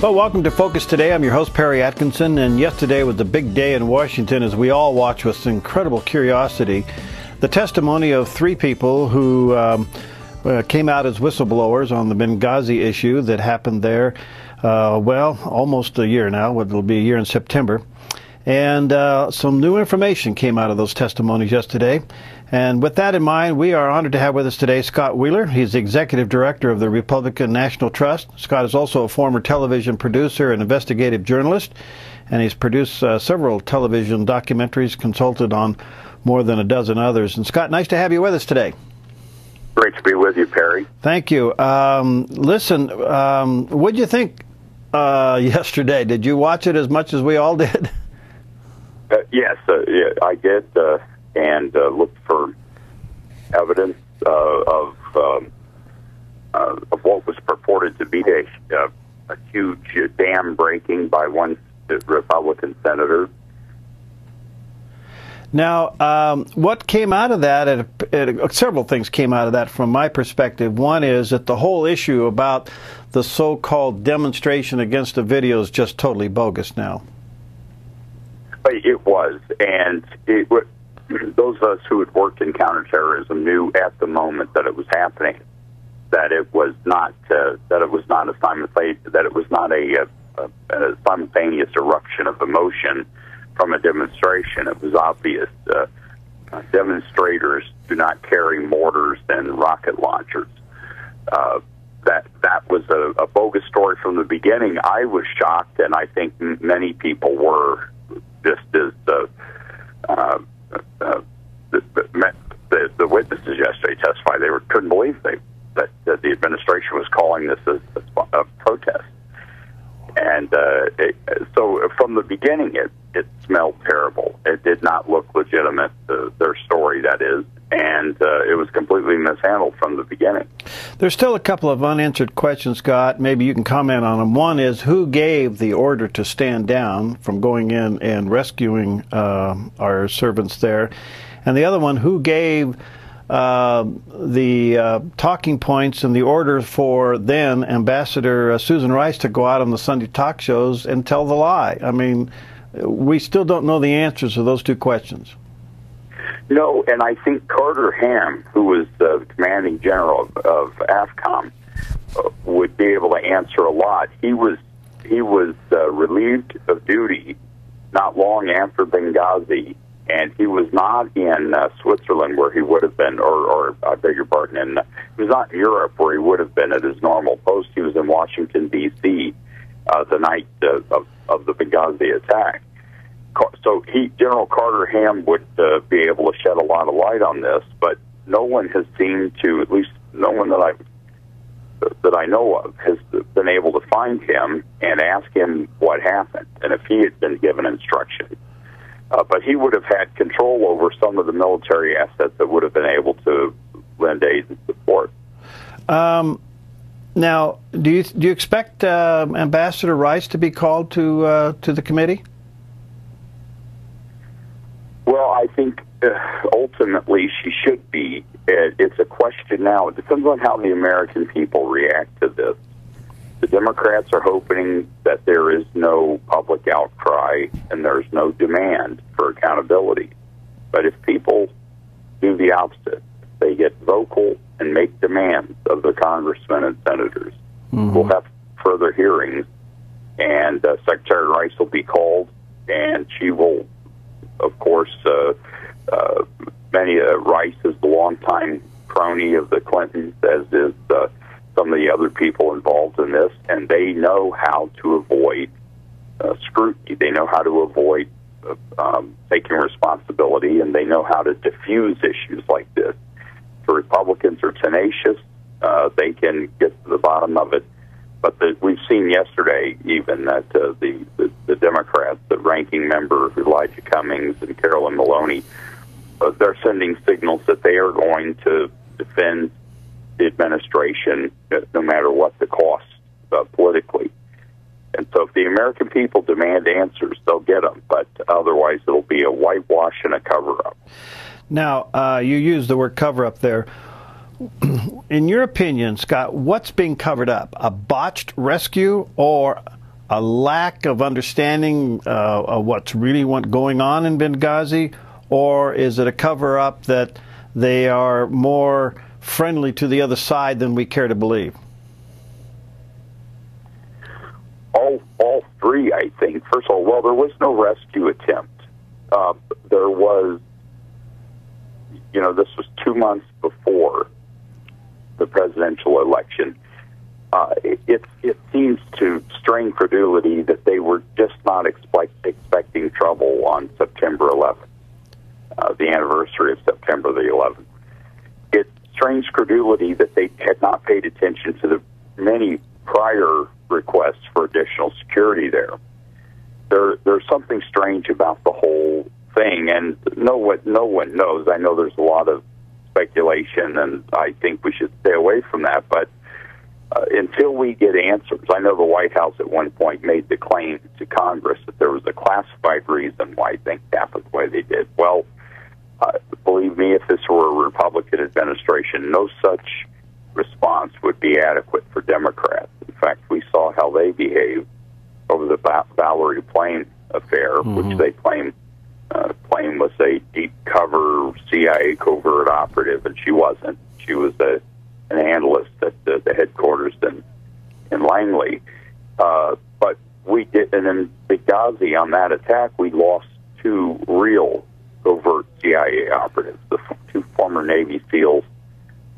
Well, welcome to Focus Today. I'm your host, Perry Atkinson, and yesterday was the big day in Washington as we all watched with incredible curiosity the testimony of three people who came out as whistleblowers on the Benghazi issue that happened there, well, almost a year now. It'll be a year in September. And some new information came out of those testimonies yesterday. And with that in mind, we are honored to have with us today Scott Wheeler. He's the executive director of the Republican National Trust. Scott is also a former television producer and investigative journalist, and he's produced several television documentaries, consulted on more than a dozen others. And Scott, nice to have you with us today. Great to be with you, Perry. Thank you. Listen, what did you think yesterday? Did you watch it as much as we all did? Yes, yeah, I did, and looked for evidence of what was purported to be a huge dam breaking by one Republican senator. Now, what came out of that, several things came out of that from my perspective. One is that the whole issue about the so-called demonstration against the video is just totally bogus now. It was, and those of us who had worked in counterterrorism knew at the moment that it was happening that it was not a simultaneous eruption of emotion from a demonstration. It was obvious. Demonstrators do not carry mortars and rocket launchers. That was a bogus story from the beginning. I was shocked, and I think many people were. Just as the witnesses yesterday testified, they couldn't believe that the administration was calling this a protest. And so from the beginning, it smelled terrible. It did not look legitimate, their story, that is, and it was completely mishandled from the beginning. There's still a couple of unanswered questions, Scott. Maybe you can comment on them. One is, who gave the order to stand down from going in and rescuing our servants there? And the other one, who gave the talking points and the order for then Ambassador Susan Rice to go out on the Sunday talk shows and tell the lie? I mean, we still don't know the answers to those two questions. No, and I think Carter Ham, who was the commanding general of AFCOM, would be able to answer a lot. He was relieved of duty not long after Benghazi, and he was not in Switzerland where he would have been, or I beg your pardon, he was not in Europe where he would have been at his normal post. He was in Washington, D.C. The night of the Benghazi attack. So General Carter Ham would be able to shed a lot of light on this, but no one has seemed to, at least no one that I know of, has been able to find him and ask him what happened, and if he had been given instructions. But he would have had control over some of the military assets that would have been able to lend aid and support. Now, do you expect Ambassador Rice to be called to the committee? Well, I think ultimately she should be. It's a question now. It depends on how the American people react to this. The Democrats are hoping that there is no public outcry and there's no demand for accountability. But if people do the opposite, they get vocal and make demands of the congressmen and senators, we'll have further hearings, and Secretary Rice will be called, and she will, of course, Rice is the longtime crony of the Clintons, as is some of the other people involved in this, and they know how to avoid scrutiny. They know how to avoid taking responsibility, and they know how to diffuse issues like this. The Republicans are tenacious. They can get to the bottom of it. But we've seen yesterday even that the Democrats, the ranking member Elijah Cummings and Carolyn Maloney, they're sending signals that they are going to defend the administration no matter what the cost politically. And so if the American people demand answers, they'll get them. But otherwise, it'll be a whitewash and a cover-up. Now, you use the word cover-up there. In your opinion, Scott, what's being covered up? A botched rescue or a lack of understanding of what's really going on in Benghazi, or is it a cover-up that they are more friendly to the other side than we care to believe? All three, I think. First of all, well, there was no rescue attempt. There was, this was 2 months before the presidential election. It seems to strain credulity that they were just not expecting trouble on September 11th, the anniversary of September the 11th. It strains credulity that they had not paid attention to the many prior requests for additional security there. There's something strange about the whole thing, and no one knows. I know there's a lot of speculation, and I think we should stay away from that, but until we get answers, I know the White House at one point made the claim to Congress that there was a classified reason why things happened the way they did. Well, believe me, if this were a Republican administration, no such response would be adequate for Democrats. In fact, we saw how they behaved over the Valerie Plame affair, which they claim was a deep cover CIA covert operative, and she wasn't. She was an analyst at the headquarters in Langley. But we did, and in Benghazi on that attack, we lost two real covert CIA operatives. The two former Navy SEALs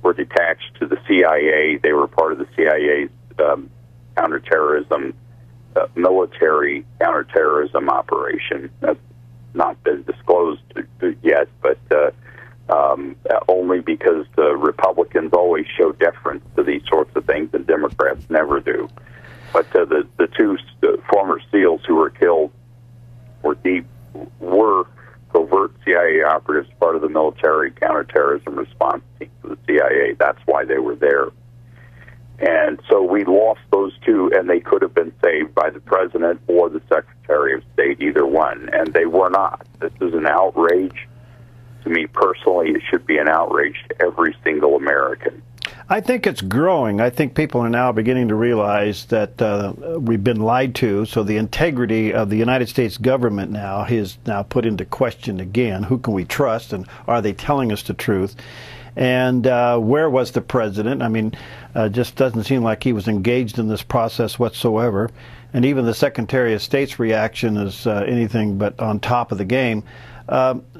were detached to the CIA. They were part of the CIA's counterterrorism, military counterterrorism operation. That's not been disclosed yet, but only because the Republicans always show deference to these sorts of things and Democrats never do. But the two former SEALs who were killed were covert CIA operatives, part of the military counterterrorism response team for the CIA. That's why they were there. And so we lost those two, and they could have been saved by the president or the Secretary of State, either one, and they were not. This is an outrage. To me personally, it should be an outrage to every single American. I think it's growing. I think people are now beginning to realize that we've been lied to, so the integrity of the United States government now is now put into question again. Who can we trust, and are they telling us the truth? And where was the president? I mean, just doesn't seem like he was engaged in this process whatsoever. And even the Secretary of State's reaction is anything but on top of the game.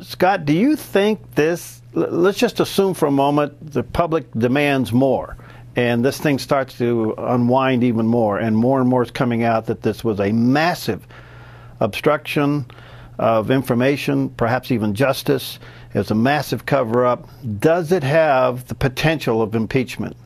Scott, do you think this, let's just assume for a moment the public demands more, and this thing starts to unwind even more and more is coming out that this was a massive obstruction of information, perhaps even justice. It's a massive cover-up. Does it have the potential of impeachment?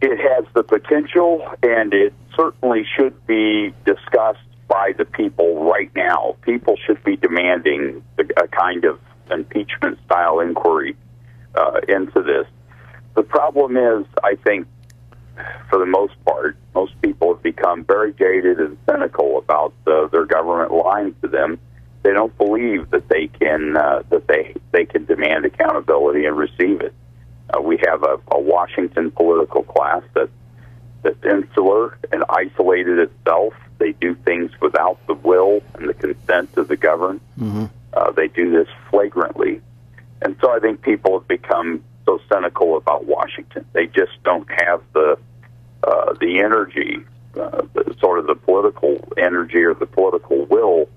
It has the potential, and it certainly should be discussed by the people right now. People should be demanding a kind of impeachment-style inquiry into this. The problem is, I think, for the most part, most people have become very jaded and cynical about their government lying to them. They don't believe that they can they can demand accountability and receive it. We have a Washington political class that's insular and isolated itself. They do things without the will and the consent of the governed. They do this flagrantly. And so I think people have become so cynical about Washington. They just don't have the energy, sort of the political energy or the political will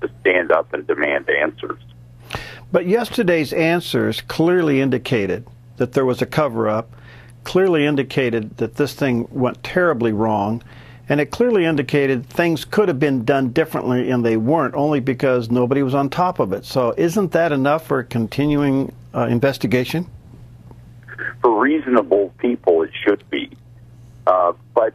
to stand up and demand answers. But yesterday's answers clearly indicated that there was a cover-up, clearly indicated that this thing went terribly wrong, and it clearly indicated things could have been done differently, and they weren't, only because nobody was on top of it. So isn't that enough for a continuing investigation? For reasonable people, it should be. But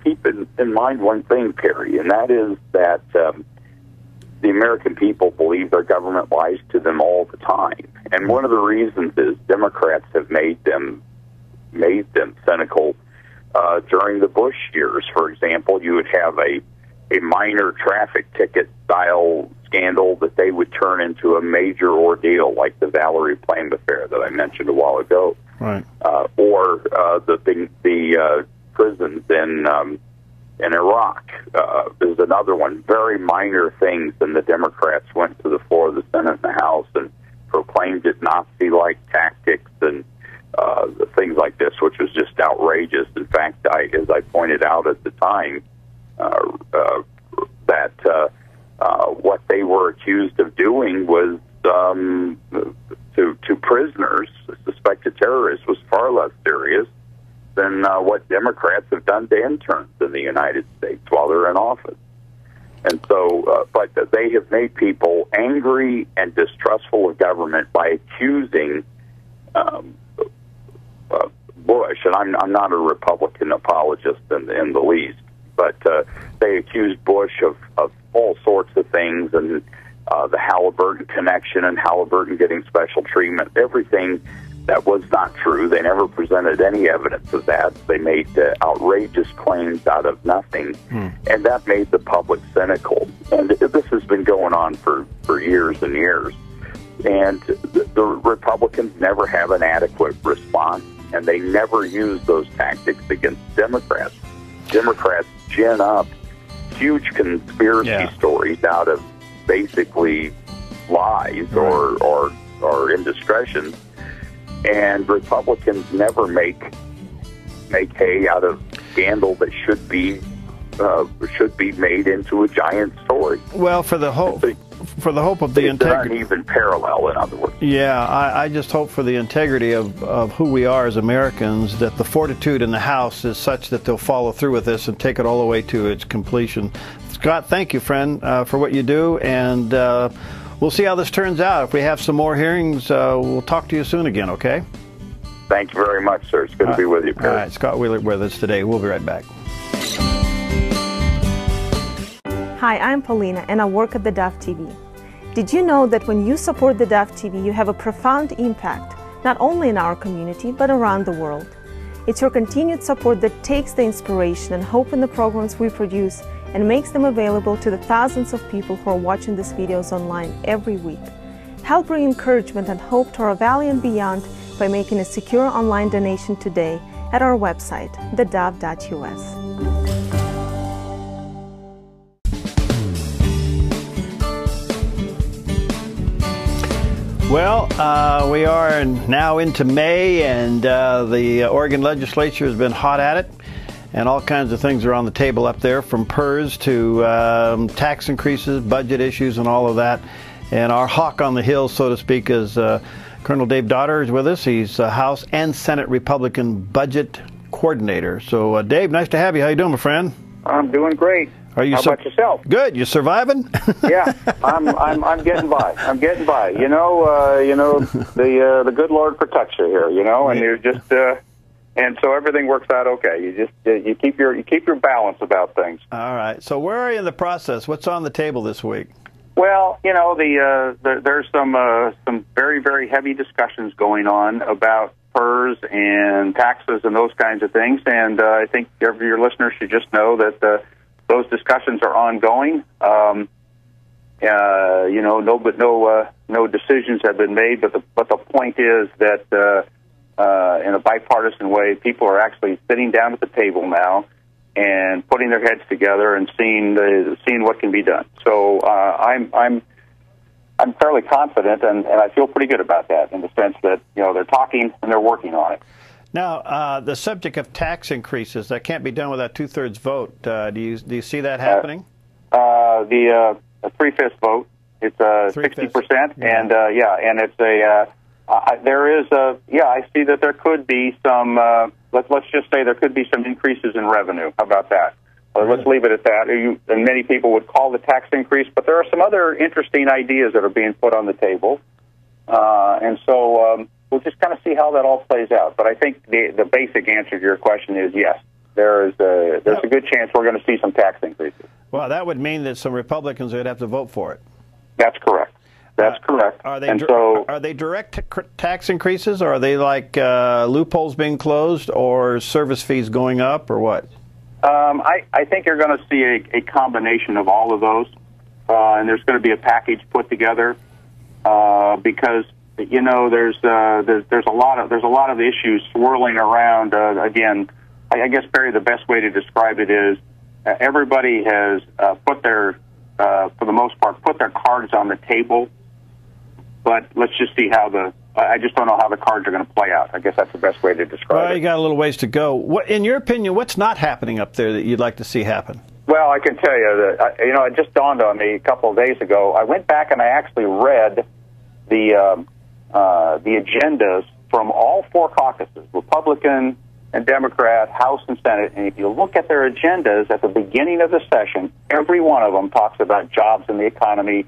keep in mind one thing, Perry, and that is that the American people believe their government lies to them all the time. And one of the reasons is Democrats have made them cynical. During the Bush years, for example, you would have a minor traffic ticket style scandal that they would turn into a major ordeal, like the Valerie Plame affair that I mentioned a while ago, right? Or the prisons in Iraq. There's another one, very minor things, and the Democrats went to the floor of the Senate and the House and proclaimed it Nazi-like tactics and things like this, which was just outrageous. In fact, as I pointed out at the time, that what they were accused of doing was to prisoners, suspected terrorists, was far less serious than what Democrats have done to interns in the United States while they're in office. And so, but they have made people angry and distrustful of government by accusing Bush, and I'm not a Republican apologist in the least, but they accused Bush of all sorts of things, and the Halliburton connection and Halliburton getting special treatment, everything that was not true. They never presented any evidence of that. They made outrageous claims out of nothing, and that made the public cynical. And this has been going on for years and years. And the Republicans never have an adequate response, and they never use those tactics against Democrats. Democrats gin up huge conspiracy stories out of basically lies or indiscretions, and Republicans never make hay out of scandal that should be made into a giant story. Well, for the hope of the integrity, it's an uneven parallel, in other words. Yeah, I just hope for the integrity of who we are as Americans, that the fortitude in the House is such that they'll follow through with this and take it all the way to its completion. Scott, thank you, friend, for what you do, and we'll see how this turns out. If we have some more hearings, we'll talk to you soon again, okay? Thank you very much, sir. It's good to be with you, Perry. All right, Scott Wheeler with us today. We'll be right back. Hi, I'm Paulina, and I work at theDove TV. Did you know that when you support theDove TV, you have a profound impact, not only in our community, but around the world? It's your continued support that takes the inspiration and hope in the programs we produce and makes them available to the thousands of people who are watching these videos online every week. Help bring encouragement and hope to our valley and beyond by making a secure online donation today at our website, thedove.us. Well, we are now into May, and the Oregon legislature has been hot at it, and all kinds of things are on the table up there, from PERS to tax increases, budget issues, and all of that. And our hawk on the hill, so to speak, is Colonel Dave Dotterrer is with us. He's House and Senate Republican Budget Coordinator. So, Dave, nice to have you. How you doing, my friend? I'm doing great. Are you How about yourself? Good. You surviving? Yeah, I'm getting by. I'm getting by. You know, the good Lord protects you here. You know, and you're just and so everything works out okay. You just you keep your balance about things. All right. So where are you in the process? What's on the table this week? Well, you know, there's some very, very heavy discussions going on about PERS and taxes and those kinds of things, and I think your listeners should just know that those discussions are ongoing. You know, no decisions have been made, but the point is that in a bipartisan way, people are actually sitting down at the table now and putting their heads together and seeing what can be done. So I'm fairly confident, and I feel pretty good about that, in the sense that, you know, they're talking and they're working on it. Now, the subject of tax increases, that can't be done without two-thirds vote. Do you see that happening? The 3/5 vote. It's 60%, and and it's there is I see that there could be some. Let's just say there could be some increases in revenue. How about that? Let's leave it at that. And many people would call the tax increase, but there are some other interesting ideas that are being put on the table, and so we'll just kind of see how that all plays out. But I think the basic answer to your question is yes. There's a good chance we're going to see some tax increases. Well, that would mean that some Republicans would have to vote for it. That's correct. That's correct. Are they direct tax increases, or are they like loopholes being closed, or service fees going up, or what? I think you're going to see a combination of all of those, and there's going to be a package put together because, you know, there's a lot of issues swirling around. Again, I guess, Barry, the best way to describe it is everybody has put their, for the most part, put their cards on the table. But let's just see how I just don't know how the cards are going to play out. I guess that's the best way to describe it. Well, you got a little ways to go. In your opinion, what's not happening up there that you'd like to see happen? Well, I can tell you that, it just dawned on me a couple of days ago. I went back and I actually read the agendas from all four caucuses, Republican and Democrat, House and Senate. And if you look at their agendas at the beginning of the session, every one of them talks about jobs in the economy,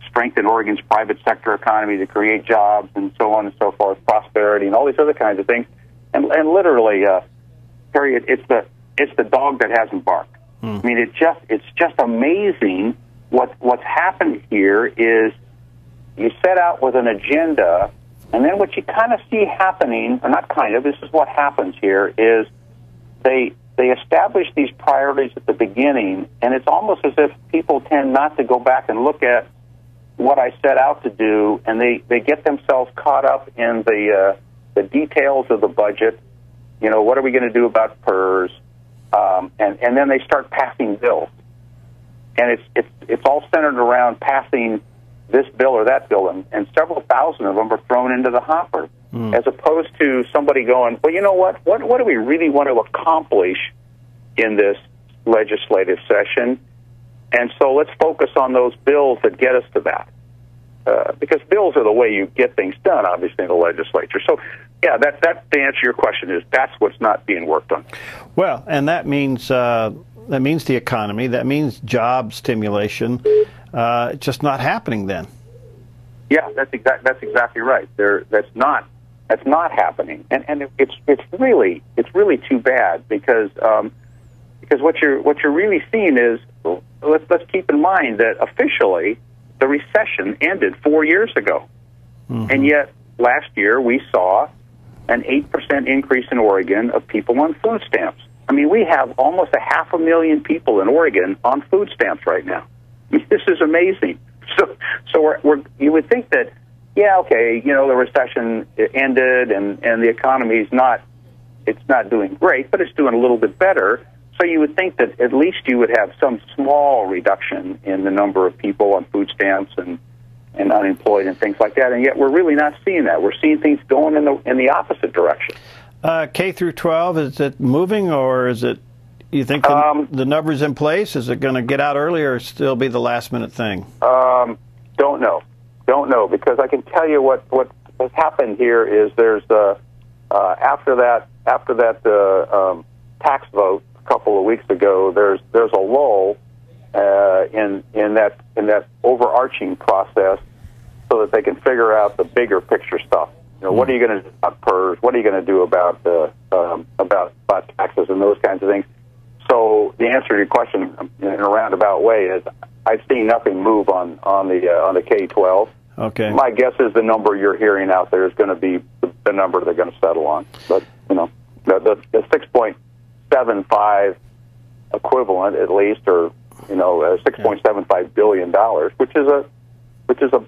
strengthen Oregon's private sector economy to create jobs, and so on and so forth, prosperity, and all these other kinds of things. And literally, Harry, it's the dog that hasn't barked. I mean, it's just amazing what's happened here is you set out with an agenda, and then what you kind of see happening, or not kind of, this is what happens here, is they establish these priorities at the beginning, and it's almost as if people tend not to go back and look at what I set out to do, and they get themselves caught up in the details of the budget. You know, what are we going to do about PERS? And then they start passing bills, and it's all centered around passing this bill or that bill, and several thousand of them are thrown into the hopper, as opposed to somebody going, well, you know what do we really want to accomplish in this legislative session? And so let's focus on those bills that get us to that. Because bills are the way you get things done, obviously, in the legislature. So, yeah, that's the answer to your question is that's what's not being worked on. Well, and that means the economy. That means job stimulation. It's just not happening then. Yeah, that's exactly right. That's not happening, and it's really too bad because what you're really seeing is let's keep in mind that officially the recession ended 4 years ago, and yet last year we saw an 8% increase in Oregon of people on food stamps. I mean, we have almost 500,000 people in Oregon on food stamps right now. I mean, this is amazing. So you would think that, yeah, okay, the recession ended and the economy's not doing great, but it's doing a little bit better. So you would think that at least you would have some small reduction in the number of people on food stamps and unemployed and things like that, and yet we're really not seeing that. We're seeing things going in the opposite direction. K through 12, is it moving, or is it? You think the number's in place? Is it going to get out early, or still be the last minute thing? Don't know, because I can tell you what has happened here is there's after that tax vote a couple of weeks ago, there's a lull in that overarching process, so that they can figure out the bigger picture stuff. What are you going to do about PERS? What are you going to do about taxes and those kinds of things? So the answer to your question in a roundabout way is I've seen nothing move on the K-12. Okay. My guess is the number you're hearing out there is going to be the number they're going to settle on. But the 6.75 equivalent at least, or $6.75 billion, which is a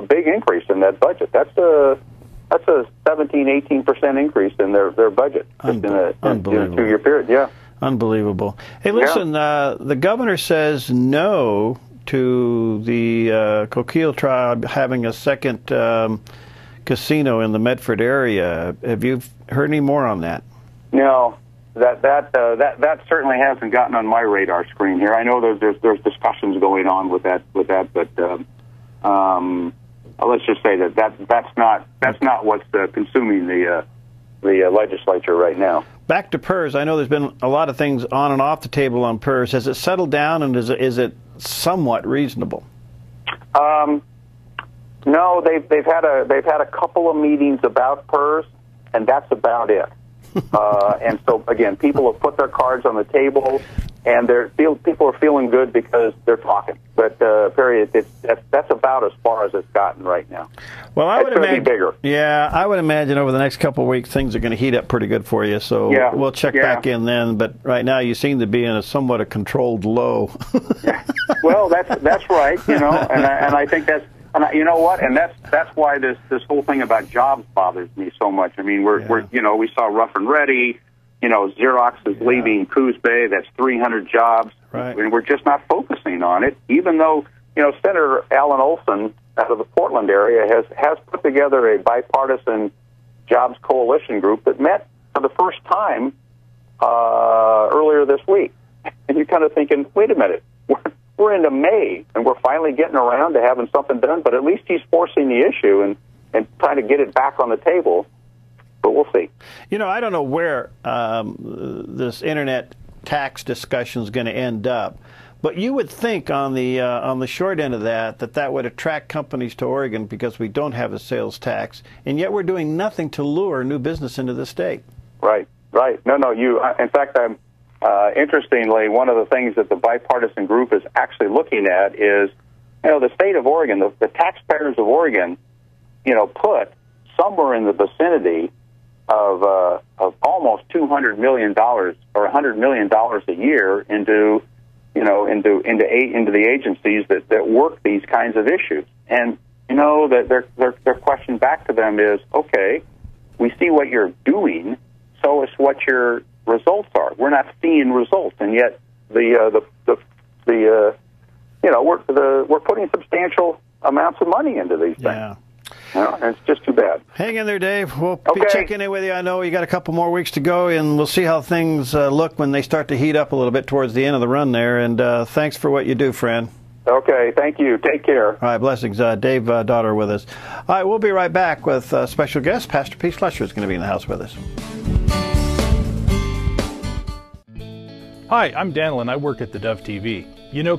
big increase in that budget. That's a 17-18% increase in their budget just in a 2-year period. Yeah. Unbelievable. Hey, listen, the governor says no to the Coquille tribe having a second casino in the Medford area. Have you heard any more on that? No, that certainly hasn't gotten on my radar screen here. I know there's discussions going on with that, but let's just say that's not what's consuming the legislature right now. Back to PERS. I know there's been a lot of things on and off the table on PERS. Has it settled down, and is it somewhat reasonable? No, they've had a couple of meetings about PERS, and that's about it. And so again, people have put their cards on the table, and people are feeling good because they're talking. But Perry, that's about as far as it's gotten right now. Well, I would imagine be bigger. Yeah, I would imagine over the next couple of weeks things are going to heat up pretty good for you. So we'll check back in then. But right now, you seem to be in somewhat a controlled low. Well, that's right. And I think that's. And you know what? And that's why this whole thing about jobs bothers me so much. I mean, we saw Rough and Ready. Xerox is leaving Coos Bay. That's 300 jobs. Right. And we're just not focusing on it, even though, Senator Alan Olson out of the Portland area has put together a bipartisan jobs coalition group that met for the first time earlier this week. And you're kind of thinking, wait a minute, we're into May, and we're finally getting around to having something done, but at least he's forcing the issue and trying to get it back on the table. But we'll see. I don't know where this internet tax discussion is going to end up, but you would think on the short end of that would attract companies to Oregon because we don't have a sales tax, and yet we're doing nothing to lure new business into the state. Right. No, in fact, interestingly, one of the things that the bipartisan group is actually looking at is, the state of Oregon, the taxpayers of Oregon, put somewhere in the vicinity of almost $200 million or $100 million a year into the agencies that work these kinds of issues. And that their question back to them is, okay, we see what you're doing, show us what your results are. We're not seeing results, and yet we're putting substantial amounts of money into these things. Yeah. And it's just too bad. Hang in there, Dave. We'll be checking in with you. I know you got a couple more weeks to go, and we'll see how things look when they start to heat up a little bit towards the end of the run there. And thanks for what you do, friend. Okay, thank you. Take care. All right, blessings. Dave Dotterrer with us. All right, we'll be right back with special guest. Pastor Pete Slusher is going to be in the house with us. Hi, I'm Daniel, and I work at theDove TV.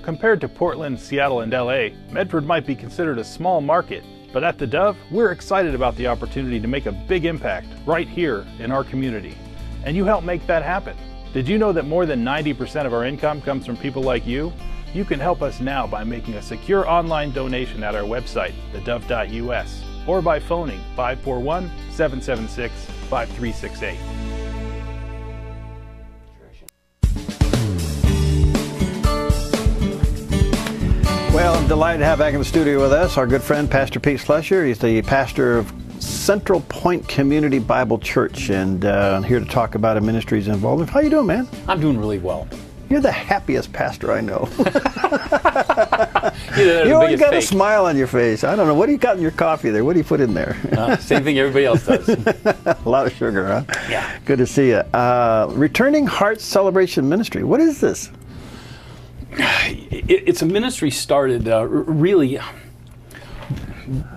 Compared to Portland, Seattle, and LA, Medford might be considered a small market. But at theDove, we're excited about the opportunity to make a big impact right here in our community. And you help make that happen. Did you know that more than 90% of our income comes from people like you? You can help us now by making a secure online donation at our website, thedove.us, or by phoning 541-776-5368. Well, I'm delighted to have back in the studio with us our good friend, Pastor Pete Slusher. He's the pastor of Central Point Community Bible Church, and here to talk about a ministry's involvement. How you doing, man? I'm doing really well. You're the happiest pastor I know. You always got a smile on your face. I don't know. What do you got in your coffee there? What do you put in there? Same thing everybody else does. A lot of sugar, huh? Yeah. Good to see you. Returning Hearts Celebration Ministry. What is this? It's a ministry started really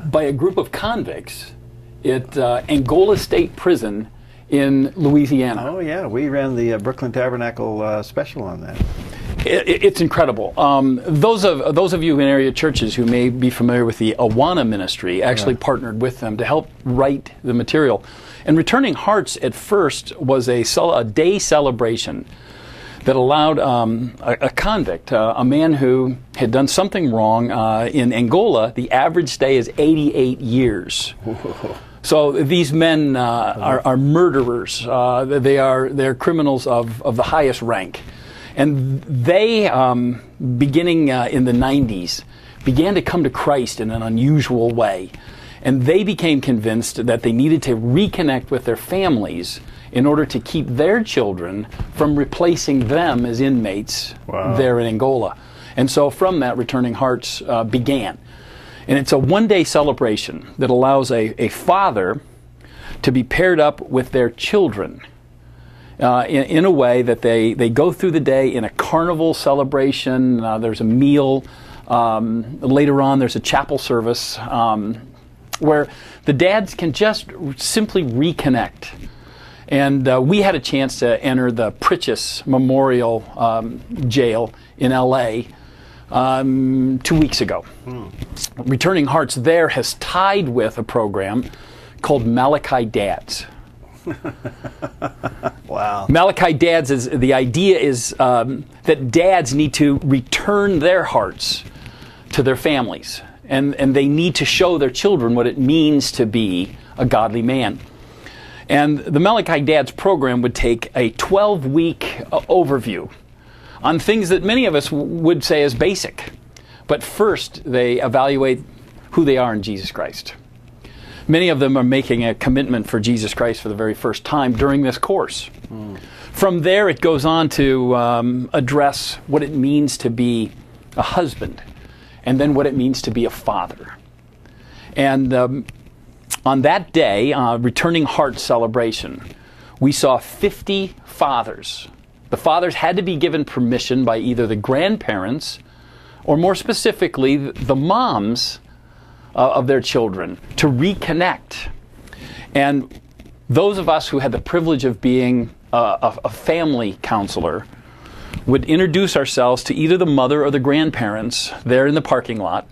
by a group of convicts at Angola State Prison in Louisiana. Oh yeah, we ran the Brooklyn Tabernacle special on that. It's incredible. Those of you in area churches who may be familiar with the Awana ministry actually partnered with them to help write the material. And Returning Hearts at first was a day celebration that allowed a convict, a man who had done something wrong. In Angola, the average stay is 88 years. Whoa. So these men are murderers. They're criminals of the highest rank. And they, beginning in the 90s, began to come to Christ in an unusual way. And they became convinced that they needed to reconnect with their families in order to keep their children from replacing them as inmates there in Angola. And so from that, Returning Hearts began. And it's a one-day celebration that allows a father to be paired up with their children in a way that they go through the day in a carnival celebration. There's a meal. Later on, there's a chapel service where the dads can just simply reconnect. And we had a chance to enter the Pritchett Memorial Jail in L.A. 2 weeks ago. Returning Hearts there has tied with a program called Malachi Dads. Wow. Malachi Dads is the idea is that dads need to return their hearts to their families, and they need to show their children what it means to be a godly man. And the Malachi Dads program would take a 12-week overview on things that many of us would say is basic. But first, they evaluate who they are in Jesus Christ. Many of them are making a commitment for Jesus Christ for the very first time during this course. From there, it goes on to address what it means to be a husband, and then what it means to be a father. And on that day, Returning Heart celebration, we saw 50 fathers. The fathers had to be given permission by either the grandparents or, more specifically, the moms of their children to reconnect. And those of us who had the privilege of being a family counselor would introduce ourselves to either the mother or the grandparents there in the parking lot,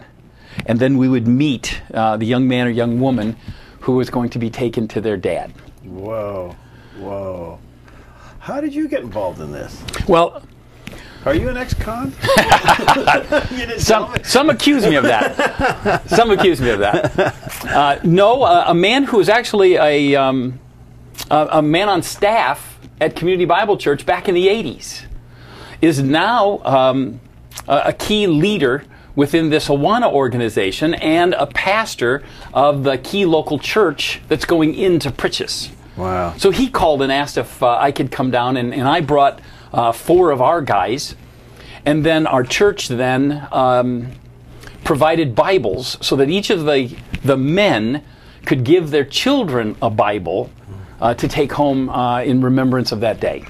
and then we would meet the young man or young woman who was going to be taken to their dad. Whoa, whoa. How did you get involved in this? Well, are you an ex-con? Some accuse me of that. Some accuse me of that. No, a man who was actually a man on staff at Community Bible Church back in the 80s is now a key leader within this Awana organization and a pastor of the key local church that's going into Pritchett. Wow. So he called and asked if I could come down, and I brought 4 of our guys. And then our church then provided Bibles so that each of the men could give their children a Bible to take home in remembrance of that day.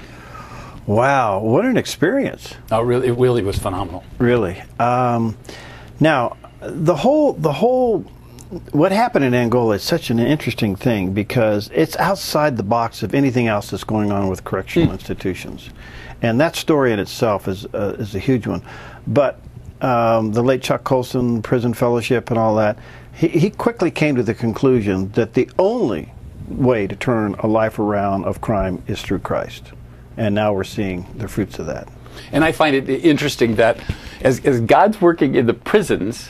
Wow, what an experience. Oh, really, it really was phenomenal. Really. Now, the whole what happened in Angola is such an interesting thing because it's outside the box of anything else that's going on with correctional institutions. And that story in itself is a huge one. But the late Chuck Colson, Prison Fellowship and all that, he quickly came to the conclusion that the only way to turn a life around of crime is through Christ. And now we're seeing the fruits of that. And I find it interesting that as God's working in the prisons,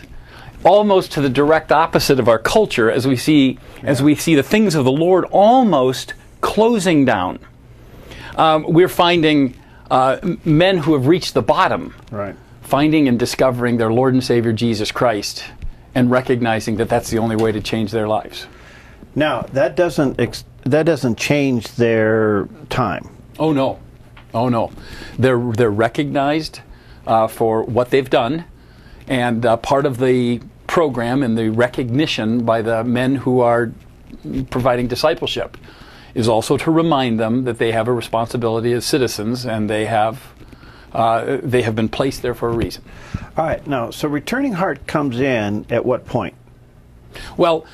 almost to the direct opposite of our culture, as we see the things of the Lord almost closing down, we're finding men who have reached the bottom, right, finding and discovering their Lord and Savior Jesus Christ, and recognizing that that's the only way to change their lives. Now, that doesn't change their time. Oh no, oh no, they're recognized for what they've done, and part of the program and the recognition by the men who are providing discipleship is also to remind them that they have a responsibility as citizens, and they have been placed there for a reason. All right, now, so Returning Heart comes in at what point? Well,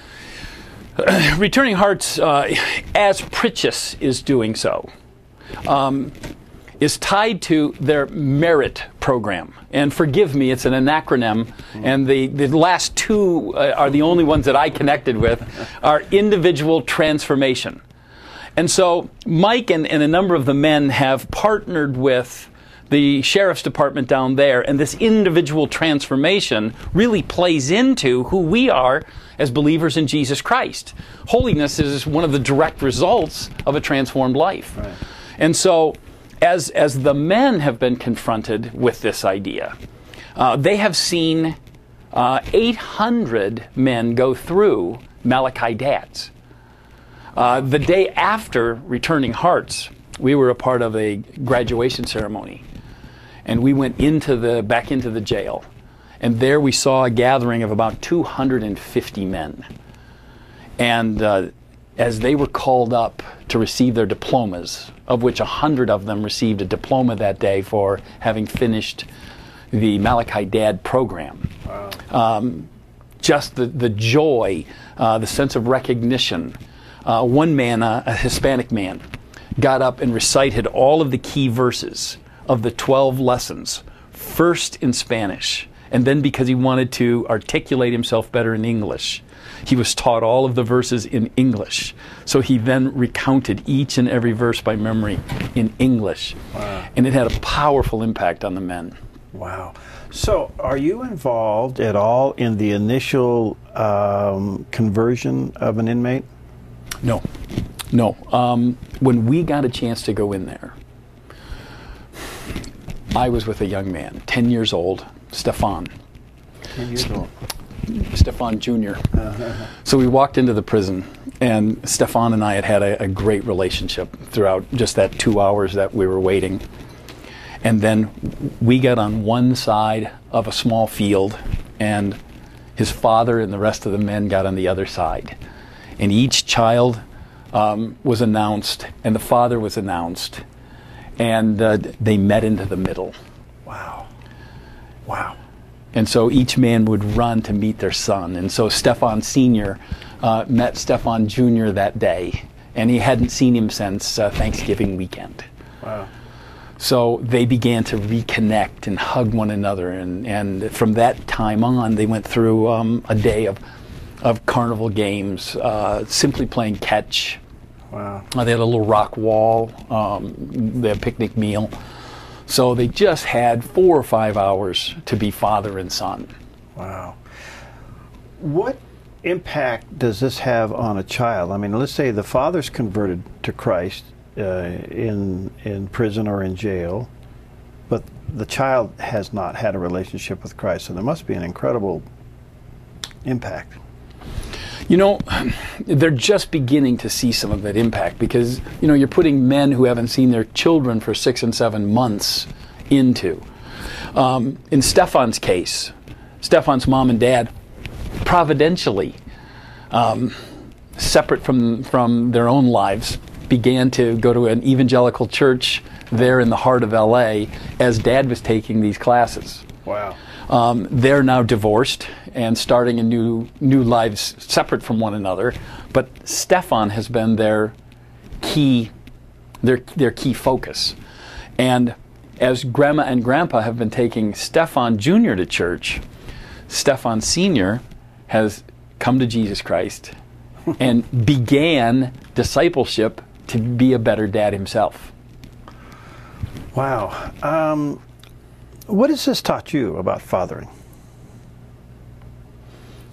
Returning Hearts, as Pritchett is doing so, is tied to their merit program. And forgive me, it's an acronym, and the last 2 are the only ones that I connected with, are individual transformation. And so Mike and a number of the men have partnered with the sheriff's department down there, and this individual transformation really plays into who we are as believers in Jesus Christ. Holiness is one of the direct results of a transformed life. Right. And so as the men have been confronted with this idea, they have seen 800 men go through Malachi Dads. The day after Returning Hearts, we were a part of a graduation ceremony, and we went back into the jail, and there we saw a gathering of about 250 men. And as they were called up to receive their diplomas, of which 100 of them received a diploma that day for having finished the Malachi Dad program. Wow. Just the joy, the sense of recognition. One man, a Hispanic man, got up and recited all of the key verses of the 12 lessons, first in Spanish, and then because he wanted to articulate himself better in English, he was taught all of the verses in English. So he then recounted each and every verse by memory in English. Wow. And it had a powerful impact on the men. Wow. So are you involved at all in the initial conversion of an inmate? No. No. When we got a chance to go in there, I was with a young man, 10 years old, Stefan. 10 years old. Stefan Jr. So we walked into the prison, and Stefan and I had a great relationship throughout just that 2 hours that we were waiting. And then we got on one side of a small field, and his father and the rest of the men got on the other side. And each child was announced, and the father was announced, and they met into the middle. Wow. Wow. And so each man would run to meet their son. And so Stefan Sr. Met Stefan Jr. that day, and he hadn't seen him since Thanksgiving weekend. Wow. So they began to reconnect and hug one another, and from that time on, they went through a day of carnival games, simply playing catch. Wow. They had a little rock wall. They had a picnic meal. So they just had 4 or 5 hours to be father and son. Wow. What impact does this have on a child? I mean, let's say the father's converted to Christ in prison or in jail, but the child has not had a relationship with Christ, so there must be an incredible impact. You know, they're just beginning to see some of that impact because, you know, you're putting men who haven't seen their children for 6 and 7 months into. In Stefan's case, Stefan's mom and dad, providentially, separate from their own lives, began to go to an evangelical church there in the heart of LA as dad was taking these classes. Wow. They're now divorced and starting a new lives separate from one another, but Stefan has been their key focus. And as Grandma and Grandpa have been taking Stefan Jr. to church, Stefan Sr. has come to Jesus Christ and began discipleship to be a better dad himself. Wow. What has this taught you about fathering?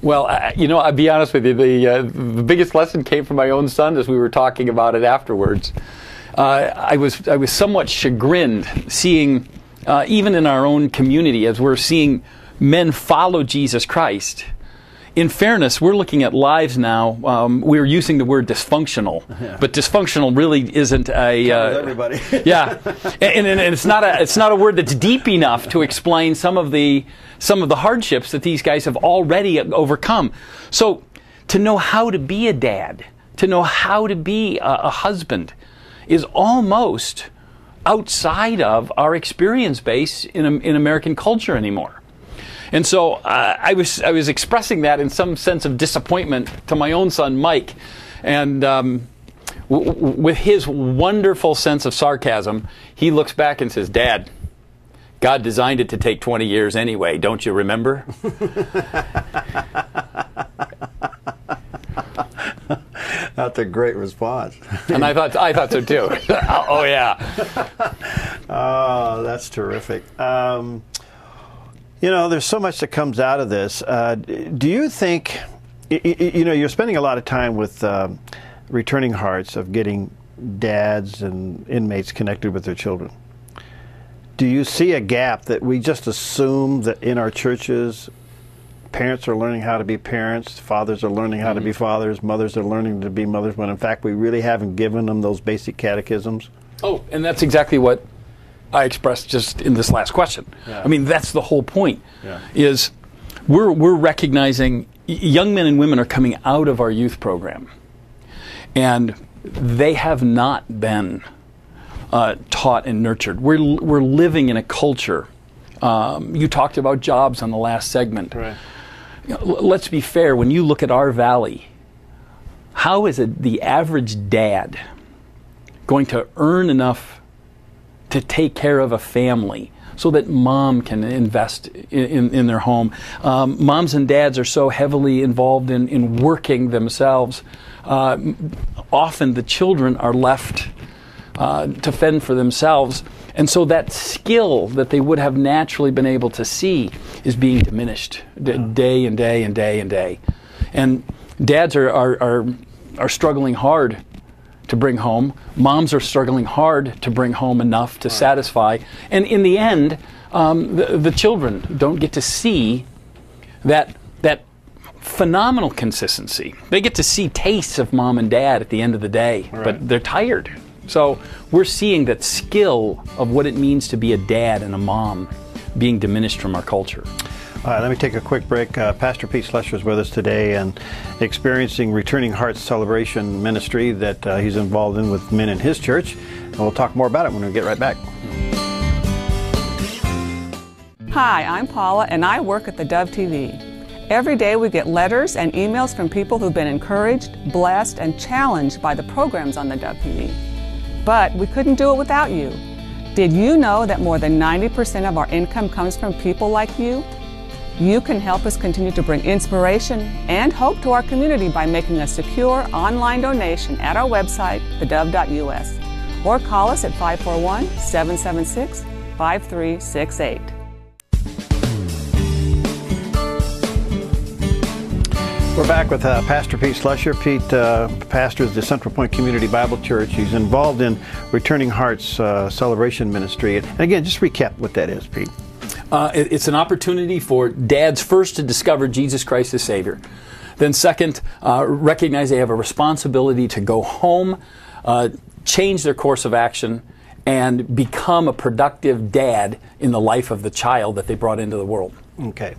Well, you know, I'll be honest with you, the biggest lesson came from my own son as we were talking about it afterwards. I was somewhat chagrined seeing, even in our own community, as we're seeing men follow Jesus Christ. In fairness, we're looking at lives now. We're using the word dysfunctional, but dysfunctional really isn't a everybody. Yeah, and it's not a word that's deep enough to explain some of the hardships that these guys have already overcome. So, to know how to be a dad, to know how to be a husband, is almost outside of our experience base in American culture anymore. And so I was expressing that in some sense of disappointment to my own son, Mike. And with his wonderful sense of sarcasm, he looks back and says, "Dad, God designed it to take 20 years anyway, don't you remember?" That's a great response. And I thought so too. Oh, yeah. Oh, that's terrific. You know, there's so much that comes out of this. Do you think, you know, you're spending a lot of time with returning hearts of getting dads and inmates connected with their children. Do you see a gap that we just assume that in our churches, parents are learning how to be parents, fathers are learning how to be fathers, mothers are learning to be mothers, when in fact we really haven't given them those basic catechisms? Oh, and that's exactly what I expressed just in this last question. Yeah. I mean, that's the whole point, is we're recognizing young men and women are coming out of our youth program, and they have not been taught and nurtured. We're living in a culture. You talked about jobs on the last segment. Right. You know, let's be fair, when you look at our valley, how is the average dad going to earn enough to take care of a family so that mom can invest in their home? Moms and dads are so heavily involved in working themselves. Often the children are left to fend for themselves. And so that skill that they would have naturally been able to see is being diminished day and day and day and day. And dads are struggling hard to bring home. Moms are struggling hard to bring home enough to satisfy. And in the end, the children don't get to see that phenomenal consistency. They get to see tastes of mom and dad at the end of the day, but they're tired. So we're seeing that skill of what it means to be a dad and a mom being diminished from our culture. All right, let me take a quick break. Pastor Pete Slusher is with us today and experiencing Returning Hearts Celebration Ministry that he's involved in with men in his church. And we'll talk more about it when we get right back. Hi, I'm Paula and I work at theDove TV. Every day we get letters and emails from people who've been encouraged, blessed, and challenged by the programs on theDove TV. But we couldn't do it without you. Did you know that more than 90% of our income comes from people like you? You can help us continue to bring inspiration and hope to our community by making a secure online donation at our website, thedove.us, or call us at 541-776-5368. We're back with Pastor Pete Slusher. Pete pastors the Central Point Community Bible Church. He's involved in Returning Hearts Celebration Ministry. And again, just recap what that is, Pete. It's an opportunity for dads first to discover Jesus Christ as Savior. Then second, recognize they have a responsibility to go home, change their course of action, and become a productive dad in the life of the child that they brought into the world. Okay,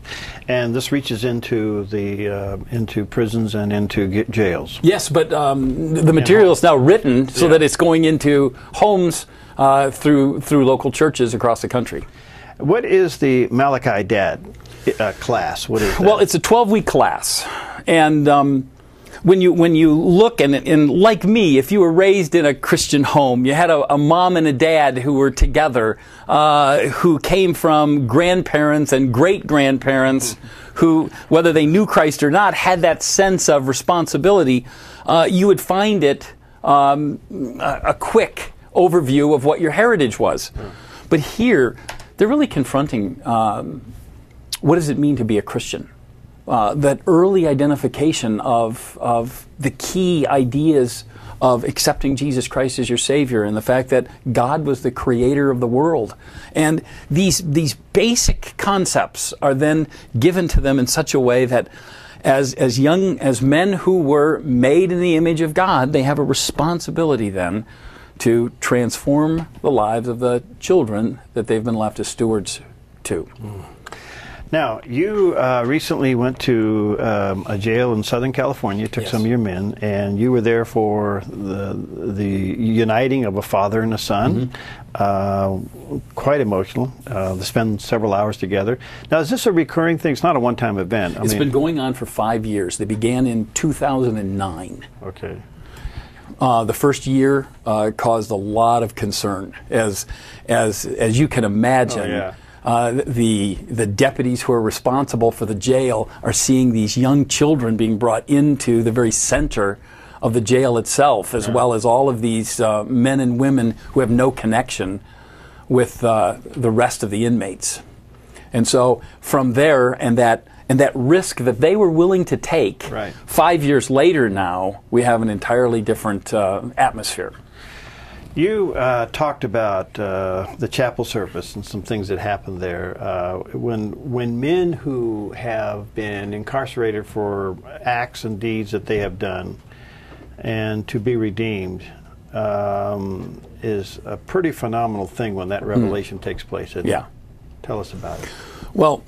and this reaches into the into prisons and into jails. Yes, but the material is now written so that it's going into homes through local churches across the country. What is the Malachi Dad class? What is that? Well, it's a 12-week class, and when you look and like me, if you were raised in a Christian home, you had a mom and a dad who were together, who came from grandparents and great-grandparents who, whether they knew Christ or not, had that sense of responsibility, you would find it a quick overview of what your heritage was. But here, they're really confronting what does it mean to be a Christian? That early identification of the key ideas of accepting Jesus Christ as your Savior and the fact that God was the creator of the world. And these basic concepts are then given to them in such a way that as young as men who were made in the image of God, they have a responsibility then to transform the lives of the children that they've been left as stewards to. Now, you recently went to a jail in Southern California, took some of your men, and you were there for the uniting of a father and a son. Quite emotional. They spend several hours together. Now, is this a recurring thing? It's not a one-time event. It's been going on for 5 years. They began in 2009. Okay. The first year caused a lot of concern, as you can imagine. Oh, yeah. The deputies who are responsible for the jail are seeing these young children being brought into the very center of the jail itself, as well as all of these men and women who have no connection with the rest of the inmates. And so from there, and that risk that they were willing to take, 5 years later now, we have an entirely different atmosphere. You talked about the chapel service and some things that happened there. When men who have been incarcerated for acts and deeds that they have done and to be redeemed is a pretty phenomenal thing when that revelation takes place, isn't it? Tell us about it. Well,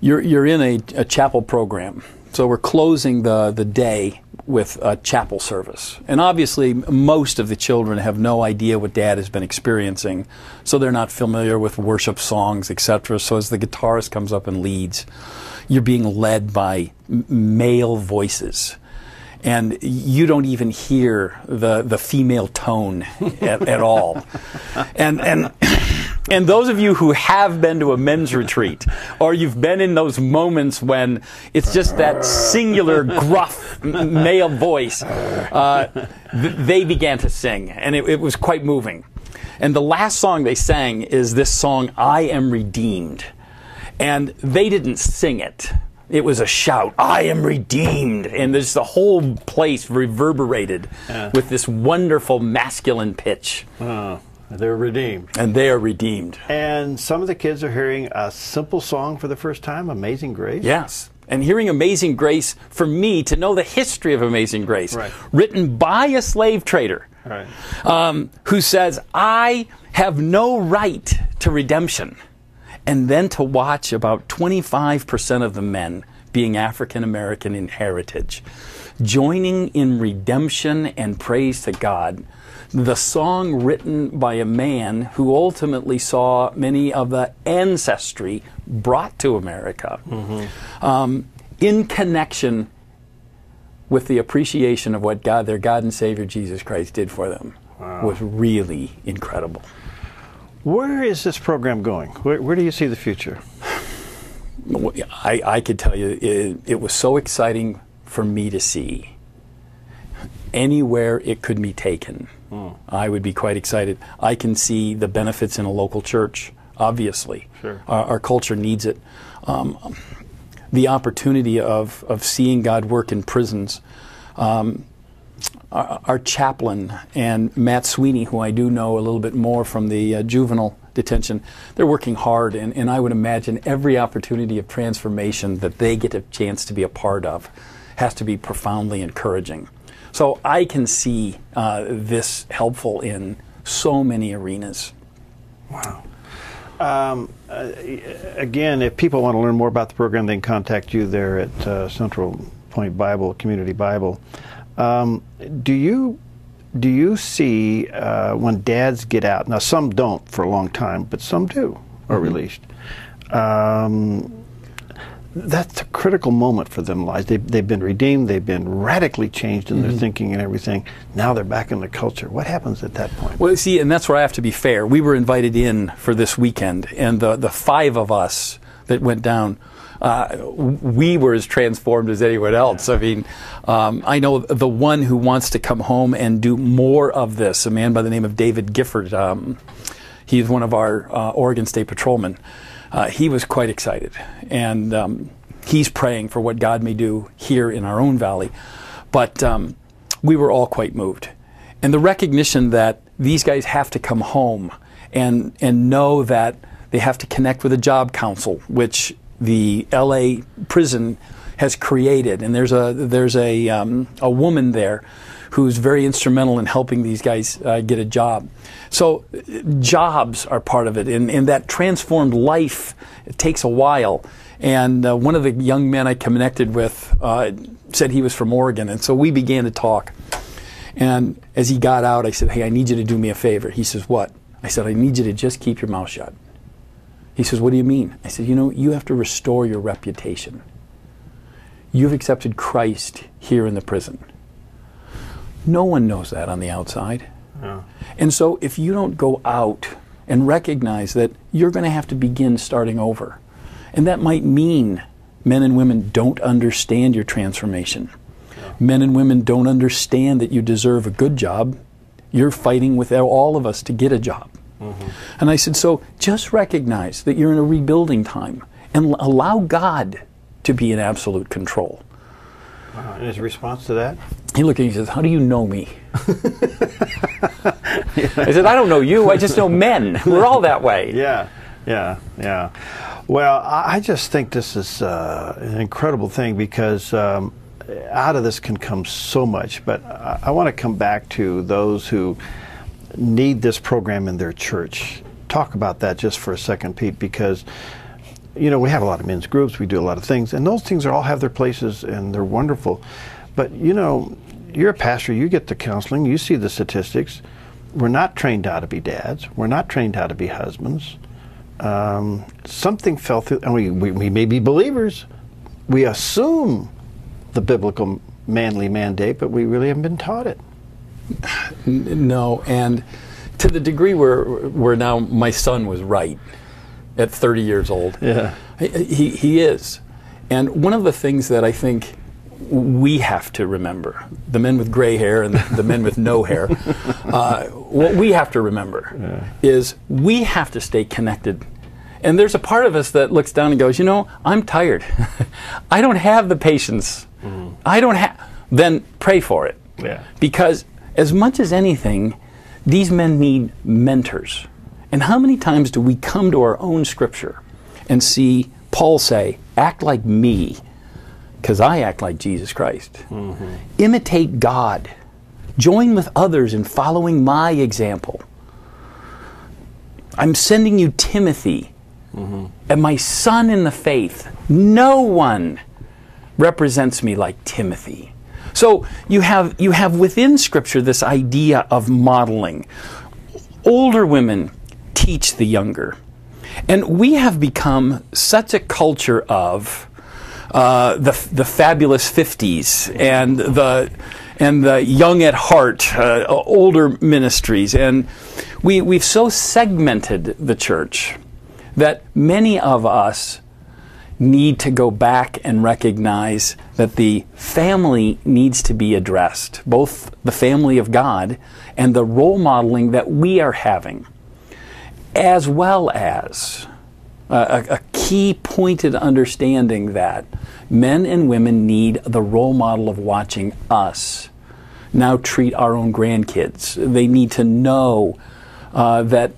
you're in a chapel program. So we're closing the day with a chapel service. And obviously, most of the children have no idea what Dad has been experiencing, so they're not familiar with worship songs, etc. So as the guitarist comes up and leads, you're being led by male voices. And you don't even hear the female tone at all. And those of you who have been to a men's retreat, or you've been in those moments when it's just that singular gruff male voice, they began to sing, and it was quite moving. And the last song they sang is this song, "I Am Redeemed." And they didn't sing it. It was a shout, "I am redeemed." And there's the whole place reverberated with this wonderful masculine pitch. They're redeemed. And they are redeemed. And some of the kids are hearing a simple song for the first time, Amazing Grace? Yes. And hearing Amazing Grace, for me, to know the history of Amazing Grace, written by a slave trader, who says, I have no right to redemption. And then to watch about 25% of the men being African American in heritage, joining in redemption and praise to God. The song written by a man who ultimately saw many of the ancestry brought to America, in connection with the appreciation of what their God and Savior Jesus Christ did for them, was really incredible. Where is this program going? Where do you see the future? I could tell you, it was so exciting for me to see. Anywhere it could be taken, I would be quite excited. I can see the benefits in a local church, obviously. Sure. Our culture needs it. The opportunity of seeing God work in prisons. Our chaplain and Matt Sweeney, who I do know a little bit more from the juvenile detention, they're working hard, and I would imagine every opportunity of transformation that they get a chance to be a part of has to be profoundly encouraging. So I can see this helpful in so many arenas. Wow. Again, if people want to learn more about the program, they can contact you there at Central Point Bible, Community Bible. Do you see when dads get out, now some don't for a long time, but some do, are released. That's a critical moment for them in lives. They've been redeemed, they've been radically changed in their thinking and everything. Now they're back in the culture. What happens at that point? Well, see, and that's where I have to be fair. We were invited in for this weekend, and the 5 of us that went down, we were as transformed as anyone else. I mean, I know the one who wants to come home and do more of this, a man by the name of David Gifford. He's one of our Oregon State Patrolmen. He was quite excited, and he's praying for what God may do here in our own valley. But we were all quite moved. And the recognition that these guys have to come home and know that they have to connect with a job council, which the LA prison has created, and there's a woman there who's very instrumental in helping these guys get a job. So jobs are part of it, and that transformed life, it takes a while. And one of the young men I connected with said he was from Oregon, and so we began to talk. And as he got out, I said, hey, I need you to do me a favor. He says, what? I said, I need you to just keep your mouth shut. He says, what do you mean? I said, you know, you have to restore your reputation. You've accepted Christ here in the prison. No one knows that on the outside. Yeah. And so if you don't go out and recognize that you're going to have to begin starting over, and that might mean men and women don't understand your transformation. Yeah. Men and women don't understand that you deserve a good job. You're fighting with all of us to get a job. And I said, so just recognize that you're in a rebuilding time and allow God to be in absolute control. Wow. And his response to that? He looked at me and says, how do you know me? I said, I don't know you, I just know men. We're all that way. Yeah. Well, I just think this is an incredible thing, because out of this can come so much. But I want to come back to those who need this program in their church. Talk about that just for a second, Pete, because you know, we have a lot of men's groups, we do a lot of things, and those things all have their places and they're wonderful. But you know, you're a pastor, you get the counseling, you see the statistics. We're not trained how to be dads, we're not trained how to be husbands. Something fell through, and we may be believers, we assume the biblical manly mandate, but we really haven't been taught it. No, and to the degree where now my son was right at 30 years old. Yeah. He is. And one of the things that I think we have to remember, the men with gray hair and the men with no hair, what we have to remember is we have to stay connected. And there's a part of us that looks down and goes, you know, I'm tired. I don't have the patience. I don't have. Then pray for it. Yeah. Because as much as anything, these men need mentors. And how many times do we come to our own scripture and see Paul say, act like me, because I act like Jesus Christ. Imitate God. Join with others in following my example. I'm sending you Timothy, and my son in the faith. No one represents me like Timothy. So you have within Scripture this idea of modeling. Older women teach the younger. And we have become such a culture of the fabulous 50s and the young at heart, older ministries. And we've so segmented the church that many of us need to go back and recognize that the family needs to be addressed, both the family of God and the role modeling that we are having, as well as a key pointed understanding that men and women need the role model of watching us now treat our own grandkids. They need to know that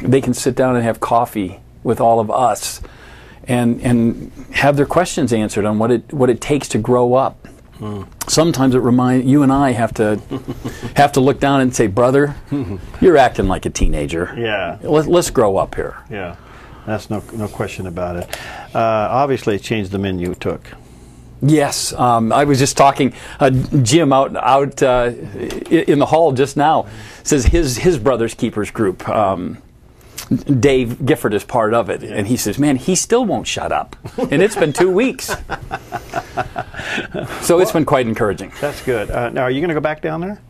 they can sit down and have coffee with all of us and have their questions answered on what it takes to grow up. Sometimes it reminds you and I have to look down and say, brother, you're acting like a teenager. Yeah. Let's grow up here. Yeah. That's no question about it. Obviously, it changed the men you took. Yes, I was just talking. Jim out in the hall just now says his brother's keepers group. Dave Gifford is part of it, and he says, "Man, he still won't shut up," and it's been 2 weeks. So it's been quite encouraging. That's good. Now, are you going to go back down there?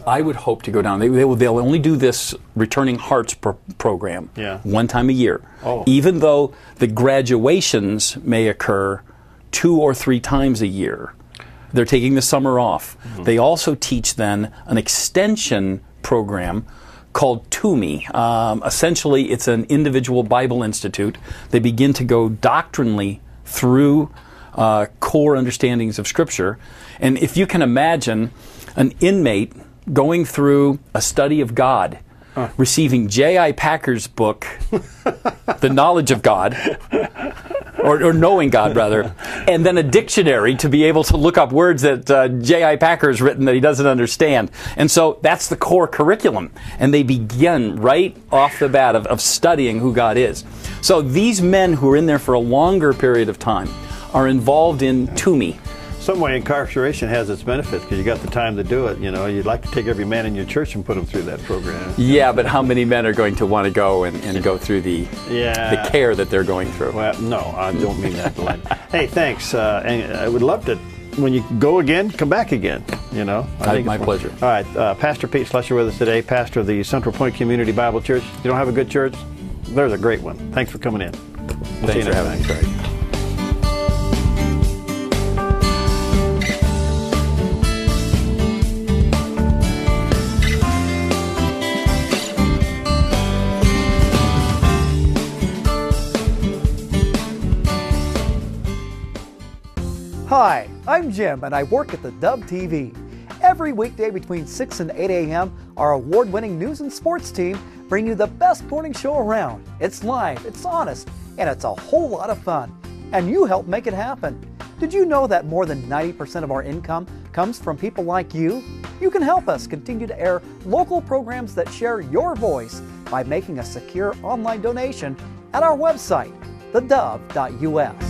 I would hope to go down. They'll only do this Returning Hearts program one time a year, even though the graduations may occur 2 or 3 times a year. They're taking the summer off. They also teach then an extension program called Toomey. Essentially, it's an individual Bible institute. They begin to go doctrinally through core understandings of Scripture. And if you can imagine an inmate going through a study of God, receiving J.I. Packer's book, The Knowledge of God, or Knowing God, rather, and then a dictionary to be able to look up words that J.I. Packer has written that he doesn't understand. And so that's the core curriculum. And they begin right off the bat of studying who God is. So these men who are in there for a longer period of time are involved in Toomey. Some way incarceration has its benefits because you got the time to do it. You know, you'd like to take every man in your church and put them through that program. Yeah, but how many men are going to want to go and go through the care that they're going through? Well, no, I don't mean that. Hey, thanks. And I would love to, when you go again, come back again. You know, my pleasure. All right, Pastor Pete Slusher with us today, pastor of the Central Point Community Bible Church. You don't have a good church? There's a great one. Thanks for coming in. Thanks for having me, Craig. Hi, I'm Jim and I work at theDove TV. Every weekday between 6 and 8 a.m., our award-winning news and sports team bring you the best morning show around. It's live, it's honest, and it's a whole lot of fun. And you help make it happen. Did you know that more than 90% of our income comes from people like you? You can help us continue to air local programs that share your voice by making a secure online donation at our website, thedove.us.